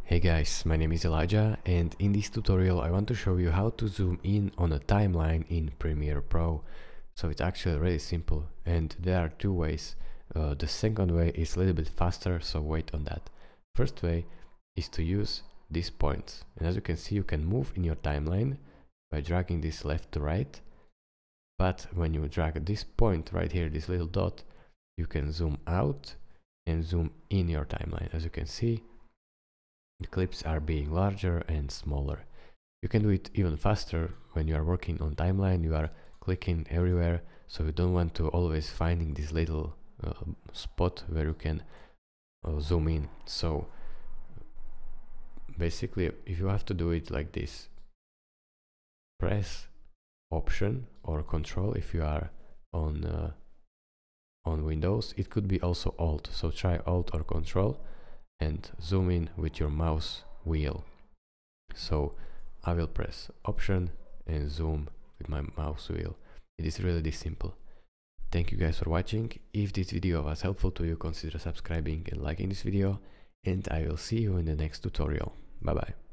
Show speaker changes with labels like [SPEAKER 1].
[SPEAKER 1] Hey guys, my name is Elijah, and in this tutorial I want to show you how to zoom in on a timeline in Premiere Pro. So it's actually really simple, and there are two ways. The second way is a little bit faster, so wait on that. First way is to use these points, and as you can see you can move in your timeline by dragging this left to right, but when you drag this point right here, this little dot, you can zoom out and zoom in your timeline. As you can see, the clips are being larger and smaller. You can do it even faster. When you are working on timeline, you are clicking everywhere, so you don't want to always finding this little spot where you can zoom in. So basically, if you have to do it like this, press Option or Control if you are on Windows. It could be also Alt, so try Alt or Control and zoom in with your mouse wheel. So I will press Option and zoom with my mouse wheel. It is really this simple. Thank you guys for watching. If this video was helpful to you, consider subscribing and liking this video, and I will see you in the next tutorial. Bye bye.